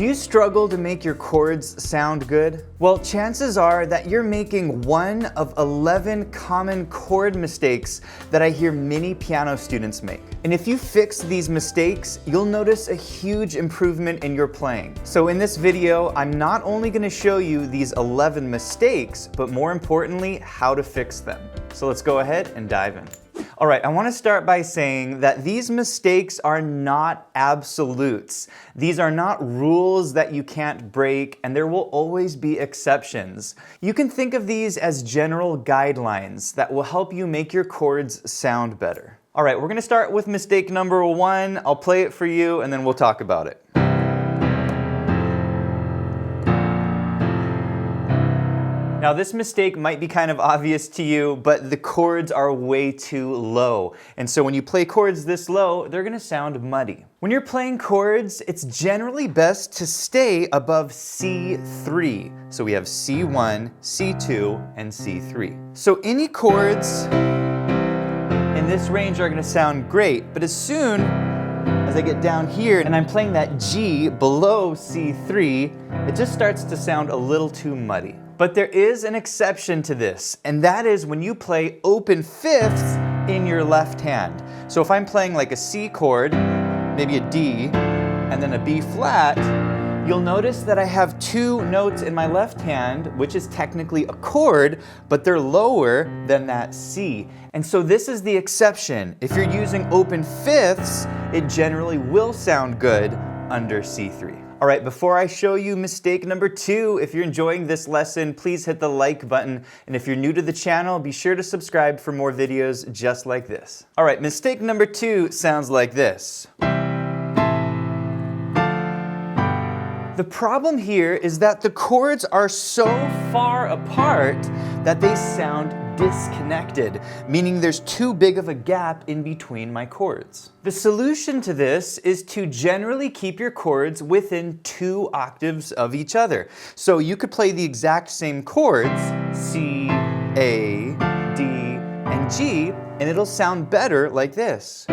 Do you struggle to make your chords sound good? Well, chances are that you're making one of 11 common chord mistakes that I hear many piano students make. And if you fix these mistakes, you'll notice a huge improvement in your playing. So in this video, I'm not only going to show you these 11 mistakes, but more importantly, how to fix them. So let's go ahead and dive in. All right, I want to start by saying that these mistakes are not absolutes. These are not rules that you can't break, and there will always be exceptions. You can think of these as general guidelines that will help you make your chords sound better. All right, we're going to start with mistake number 1. I'll play it for you, and then we'll talk about it. Now this mistake might be kind of obvious to you, but the chords are way too low. And so when you play chords this low, they're gonna sound muddy. When you're playing chords, it's generally best to stay above C3. So we have C1, C2, and C3. So any chords in this range are gonna sound great, but as soon as I get down here and I'm playing that G below C3, it just starts to sound a little too muddy. But there is an exception to this, and that is when you play open fifths in your left hand. So if I'm playing like a C chord, maybe a D, and then a B flat, you'll notice that I have 2 notes in my left hand, which is technically a chord, but they're lower than that C. And so this is the exception. If you're using open fifths, it generally will sound good under C3. All right, before I show you mistake number 2, if you're enjoying this lesson, please hit the like button. And if you're new to the channel, be sure to subscribe for more videos just like this. All right, mistake number 2 sounds like this. The problem here is that the chords are so far apart that they sound disconnected, meaning there's too big of a gap in between my chords. The solution to this is to generally keep your chords within 2 octaves of each other. So you could play the exact same chords, C, A, D, and G, and it'll sound better like this.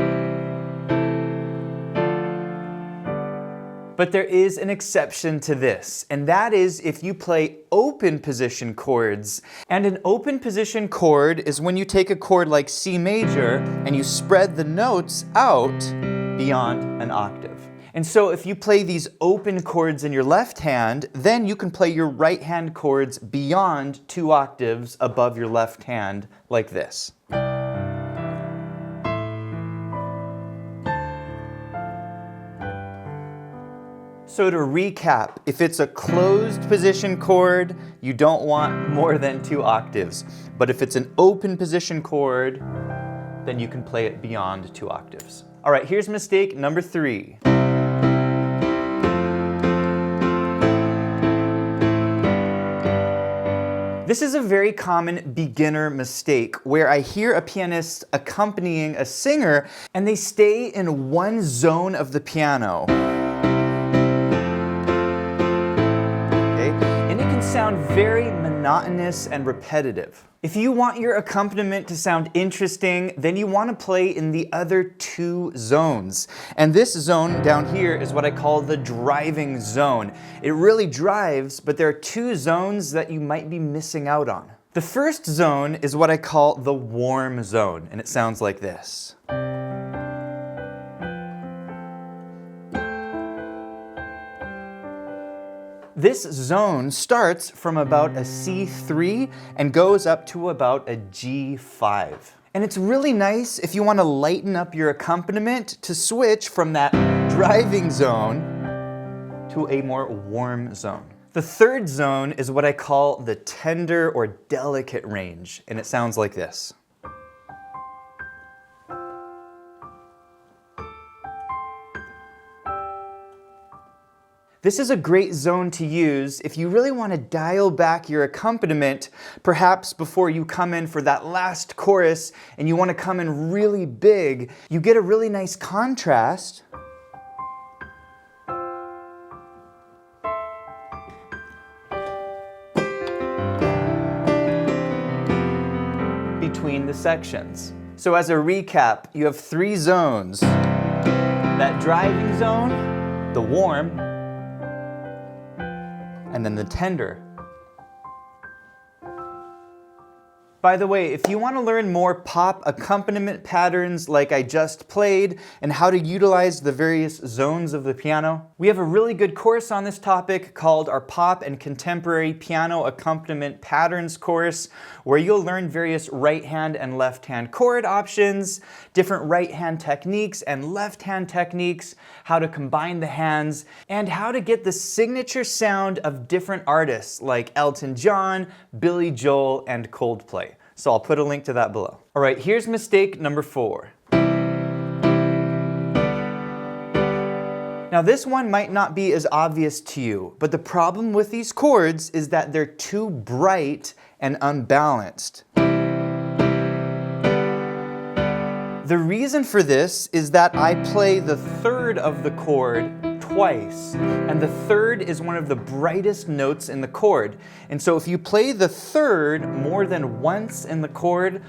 But there is an exception to this, and that is if you play open position chords. And an open position chord is when you take a chord like C major and you spread the notes out beyond an octave. And so if you play these open chords in your left hand, then you can play your right hand chords beyond 2 octaves above your left hand like this. So to recap, if it's a closed position chord, you don't want more than 2 octaves. But if it's an open position chord, then you can play it beyond 2 octaves. All right, here's mistake number 3. This is a very common beginner mistake where I hear a pianist accompanying a singer and they stay in one zone of the piano. Sound very monotonous and repetitive. If you want your accompaniment to sound interesting, then you want to play in the other 2 zones. And this zone down here is what I call the driving zone. It really drives, but there are 2 zones that you might be missing out on. The first zone is what I call the warm zone, and it sounds like this. This zone starts from about a C3 and goes up to about a G5. And it's really nice if you want to lighten up your accompaniment to switch from that driving zone to a more warm zone. The third zone is what I call the tender or delicate range, and it sounds like this. This is a great zone to use if you really want to dial back your accompaniment, perhaps before you come in for that last chorus and you want to come in really big. You get a really nice contrast. Between the sections. So as a recap, you have 3 zones. That driving zone, the warm, and then the tender. By the way, if you want to learn more pop accompaniment patterns like I just played and how to utilize the various zones of the piano, we have a really good course on this topic called our Pop and Contemporary Piano Accompaniment Patterns course, where you'll learn various right hand and left hand chord options, different right hand techniques and left hand techniques, how to combine the hands, and how to get the signature sound of different artists like Elton John, Billy Joel, and Coldplay. So I'll put a link to that below. All right, here's mistake number 4. Now this one might not be as obvious to you, but the problem with these chords is that they're too bright and unbalanced. The reason for this is that I play the third of the chord twice, and the third is one of the brightest notes in the chord. And so if you play the third more than once in the chord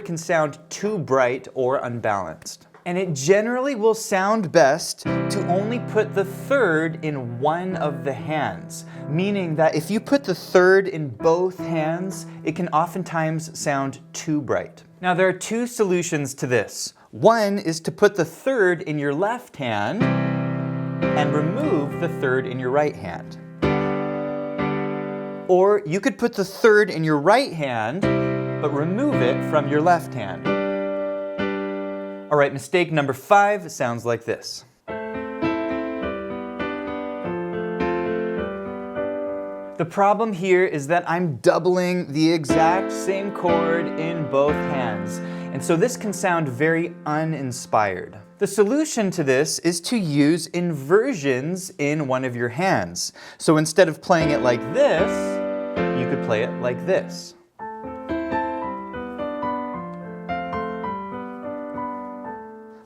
can sound too bright or unbalanced. And it generally will sound best to only put the third in one of the hands, meaning that if you put the third in both hands, it can oftentimes sound too bright. Now there are 2 solutions to this. One is to put the third in your left hand and remove the third in your right hand. Or you could put the third in your right hand, but remove it from your left hand. All right, mistake number 5 sounds like this. The problem here is that I'm doubling the exact same chord in both hands, and so this can sound very uninspired. The solution to this is to use inversions in one of your hands. So instead of playing it like this, you could play it like this.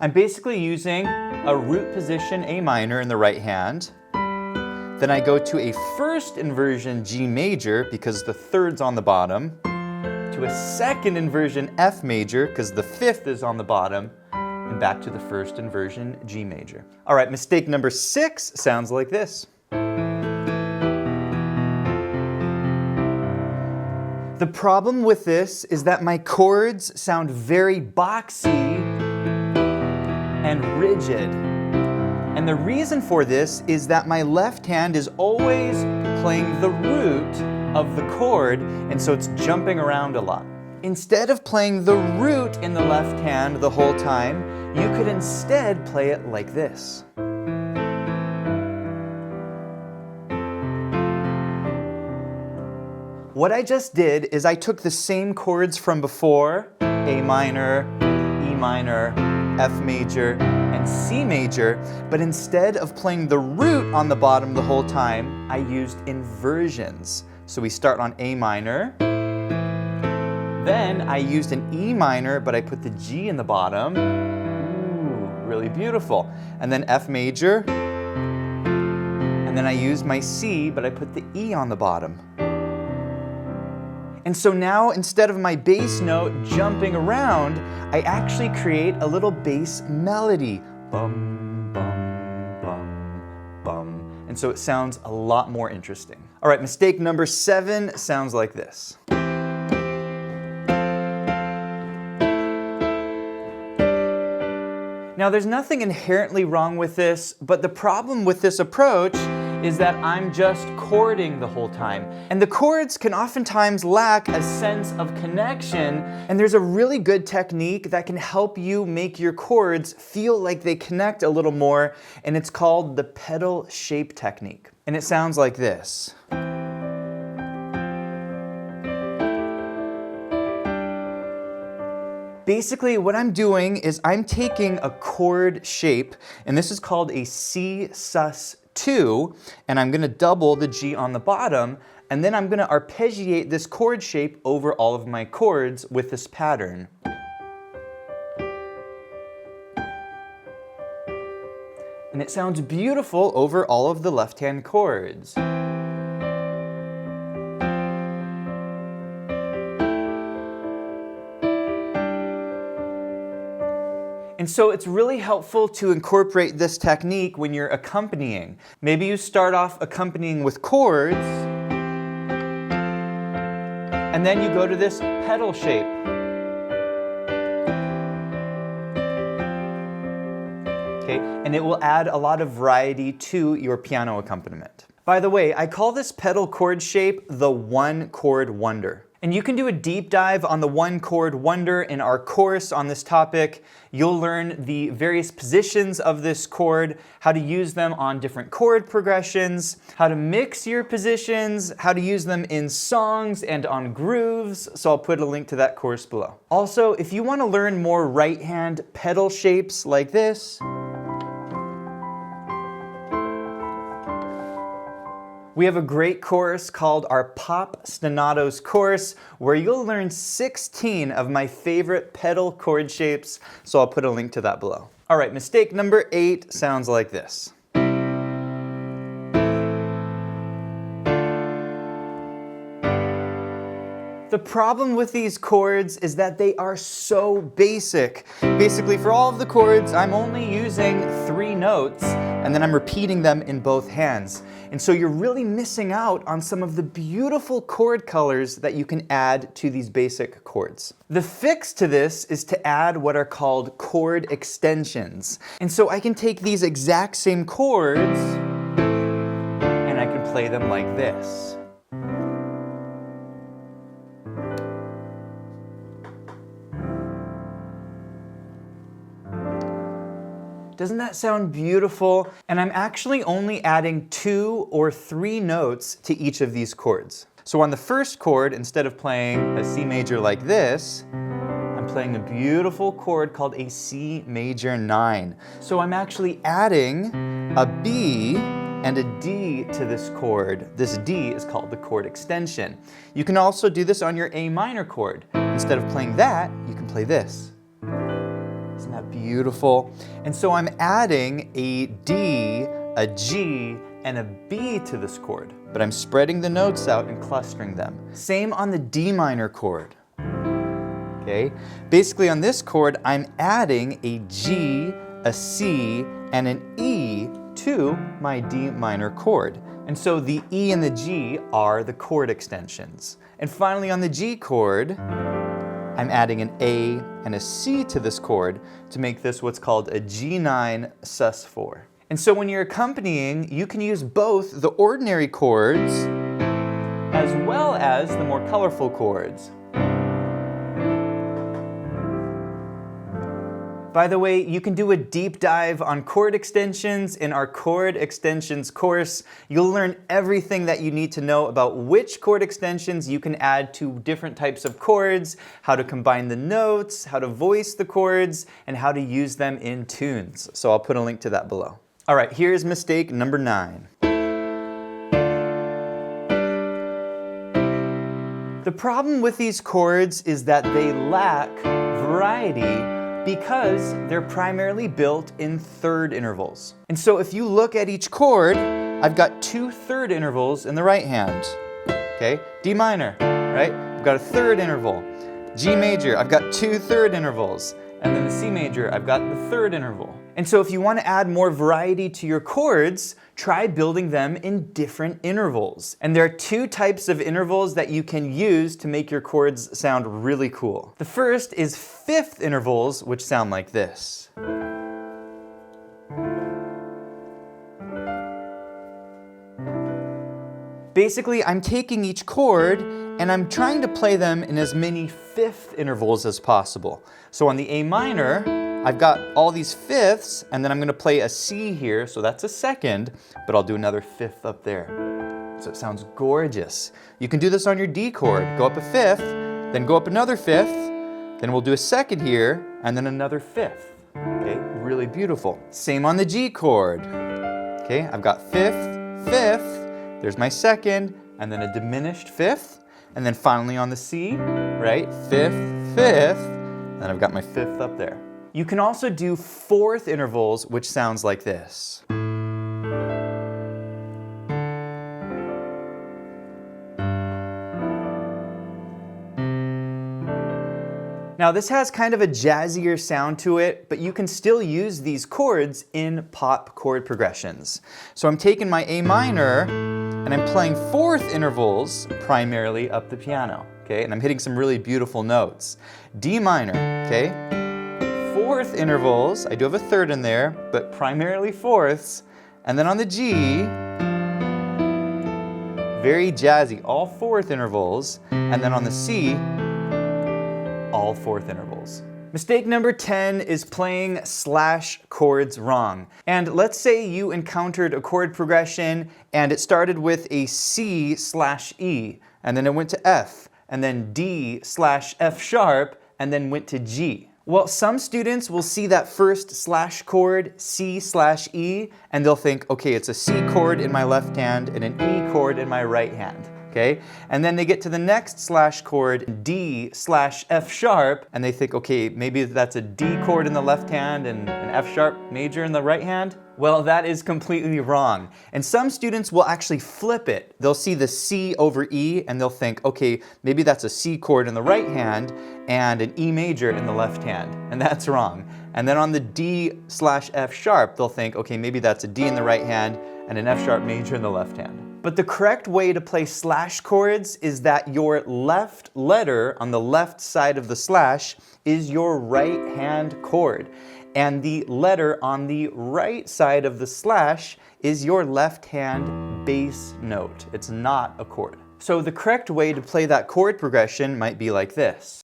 I'm basically using a root position A minor in the right hand. Then I go to a first inversion G major because the third's on the bottom, to a second inversion F major because the fifth is on the bottom, and back to the first inversion G major. All right, mistake number 6 sounds like this. The problem with this is that my chords sound very boxy and rigid. And the reason for this is that my left hand is always playing the root of the chord, and so it's jumping around a lot. Instead of playing the root in the left hand the whole time, you could instead play it like this. What I just did is I took the same chords from before, A minor, E minor, F major, and C major, but instead of playing the root on the bottom the whole time, I used inversions. So we start on A minor, then I used an E minor, but I put the G in the bottom. Ooh, really beautiful. And then F major, and then I used my C, but I put the E on the bottom. And so now, instead of my bass note jumping around, I actually create a little bass melody. Bum, bum, bum, bum. And so it sounds a lot more interesting. All right, mistake number 7 sounds like this. Now, there's nothing inherently wrong with this, but the problem with this approach is that I'm just chording the whole time. And the chords can oftentimes lack a sense of connection, and there's a really good technique that can help you make your chords feel like they connect a little more, and it's called the pedal shape technique. And it sounds like this. Basically, what I'm doing is I'm taking a chord shape, and this is called a C sus2, and I'm going to double the G on the bottom, and then I'm going to arpeggiate this chord shape over all of my chords with this pattern. And it sounds beautiful over all of the left-hand chords. And so it's really helpful to incorporate this technique when you're accompanying. Maybe you start off accompanying with chords, and then you go to this pedal shape. Okay, and it will add a lot of variety to your piano accompaniment. By the way, I call this pedal chord shape the one chord wonder. And you can do a deep dive on the one chord wonder in our course on this topic. You'll learn the various positions of this chord, how to use them on different chord progressions, how to mix your positions, how to use them in songs and on grooves. So I'll put a link to that course below. Also, if you want to learn more right hand pedal shapes like this, we have a great course called our Popstinatos course where you'll learn 16 of my favorite pedal chord shapes, so I'll put a link to that below. All right, mistake number 8 sounds like this. The problem with these chords is that they are so basic. Basically, for all of the chords, I'm only using 3 notes, and then I'm repeating them in both hands. And so you're really missing out on some of the beautiful chord colors that you can add to these basic chords. The fix to this is to add what are called chord extensions. And so I can take these exact same chords, and I can play them like this. Doesn't that sound beautiful? And I'm actually only adding 2 or 3 notes to each of these chords. So on the first chord, instead of playing a C major like this, I'm playing a beautiful chord called a C major 9. So I'm actually adding a B and a D to this chord. This D is called the chord extension. You can also do this on your A minor chord. Instead of playing that, you can play this. Isn't that beautiful? And so I'm adding a D, a G, and a B to this chord, but I'm spreading the notes out and clustering them. Same on the D minor chord. Okay? Basically on this chord, I'm adding a G, a C, and an E to my D minor chord. And so the E and the G are the chord extensions. And finally on the G chord, I'm adding an A and a C to this chord to make this what's called a G9 sus4. And so when you're accompanying, you can use both the ordinary chords as well as the more colorful chords. By the way, you can do a deep dive on chord extensions in our Chord Extensions course. You'll learn everything that you need to know about which chord extensions you can add to different types of chords, how to combine the notes, how to voice the chords, and how to use them in tunes. So I'll put a link to that below. All right, here's mistake number 9. The problem with these chords is that they lack variety because they're primarily built in third intervals. And so if you look at each chord, I've got 2 third intervals in the right hand. Okay, D minor, right? I've got a third interval. G major, I've got 2 third intervals. And then the C major, I've got the third interval. And so if you want to add more variety to your chords, try building them in different intervals. And there are 2 types of intervals that you can use to make your chords sound really cool. The first is 5th intervals, which sound like this. Basically, I'm taking each chord and I'm trying to play them in as many 5th intervals as possible. So on the A minor, I've got all these 5ths, and then I'm going to play a C here, so that's a 2nd, but I'll do another 5th up there. So it sounds gorgeous. You can do this on your D chord. Go up a 5th, then go up another 5th, then we'll do a 2nd here, and then another 5th. Okay, really beautiful. Same on the G chord. Okay, I've got 5th, 5th, there's my 2nd, and then a diminished 5th, and then finally on the C, right, 5th, 5th, then I've got my 5th up there. You can also do 4th intervals, which sounds like this. Now this has kind of a jazzier sound to it, but you can still use these chords in pop chord progressions. So I'm taking my A minor and I'm playing fourth intervals primarily up the piano, okay? And I'm hitting some really beautiful notes. D minor, okay? Fourth intervals, I do have a third in there, but primarily fourths. And then on the G, very jazzy, all fourth intervals. And then on the C, all fourth intervals. Mistake number 10 is playing slash chords wrong. And let's say you encountered a chord progression and it started with a C slash E, and then it went to F, and then D slash F sharp, and then went to G. Well, some students will see that first slash chord, C slash E, and they'll think, okay, it's a C chord in my left hand and an E chord in my right hand. Okay? And then they get to the next slash chord, D slash F sharp, and they think, okay, maybe that's a D chord in the left hand and an F sharp major in the right hand. Well, that is completely wrong. And some students will actually flip it. They'll see the C over E and they'll think, okay, maybe that's a C chord in the right hand and an E major in the left hand. And that's wrong. And then on the D slash F sharp, they'll think, okay, maybe that's a D in the right hand and an F sharp major in the left hand. But the correct way to play slash chords is that your left letter on the left side of the slash is your right hand chord. And the letter on the right side of the slash is your left hand bass note. It's not a chord. So the correct way to play that chord progression might be like this.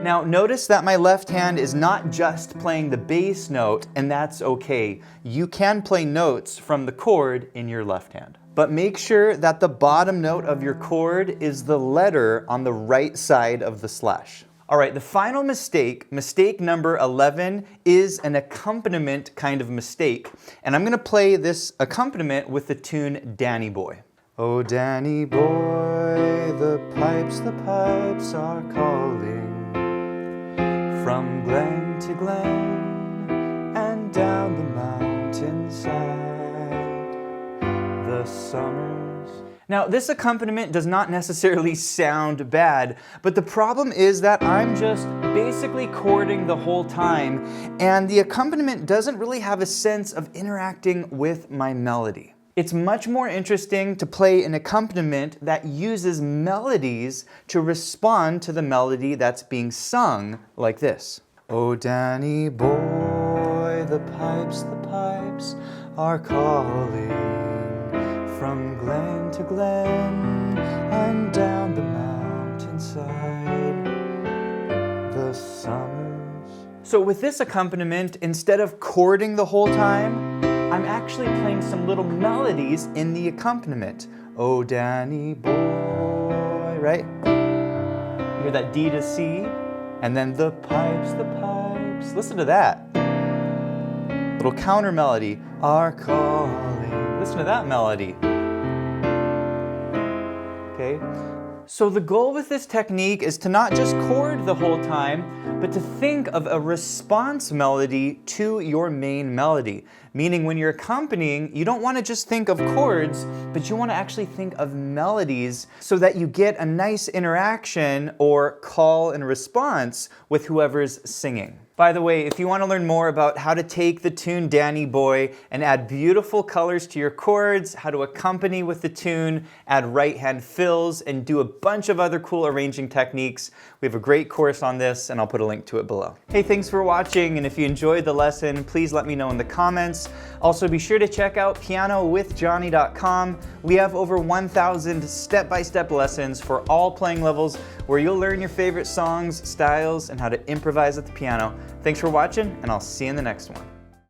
Now notice that my left hand is not just playing the bass note, and that's okay. You can play notes from the chord in your left hand. But make sure that the bottom note of your chord is the letter on the right side of the slash. All right, the final mistake, mistake number 11, is an accompaniment kind of mistake. And I'm gonna play this accompaniment with the tune Danny Boy. Oh, Danny boy, the pipes are calling. From glen to glen and down the mountainside, the summers. Now, this accompaniment does not necessarily sound bad, but the problem is that I'm just basically chording the whole time, and the accompaniment doesn't really have a sense of interacting with my melody. It's much more interesting to play an accompaniment that uses melodies to respond to the melody that's being sung, like this. Oh, Danny boy, the pipes are calling. From glen to glen and down the mountainside, the summers. So with this accompaniment, instead of chording the whole time, I'm actually playing some little melodies in the accompaniment. Oh, Danny boy, right? You hear that D to C, and then the pipes. Listen to that. Little counter melody, are calling. Listen to that melody. Okay? So the goal with this technique is to not just chord the whole time, but to think of a response melody to your main melody. Meaning when you're accompanying, you don't want to just think of chords, but you want to actually think of melodies so that you get a nice interaction or call and response with whoever's singing. By the way, if you want to learn more about how to take the tune Danny Boy and add beautiful colors to your chords, how to accompany with the tune, add right hand fills, and do a bunch of other cool arranging techniques, we have a great course on this, and I'll put a link to it below. Hey, thanks for watching, and if you enjoyed the lesson, please let me know in the comments. Also, be sure to check out pianowithjonny.com. We have over 1,000 step-by-step lessons for all playing levels where you'll learn your favorite songs, styles, and how to improvise at the piano. Thanks for watching, and I'll see you in the next one.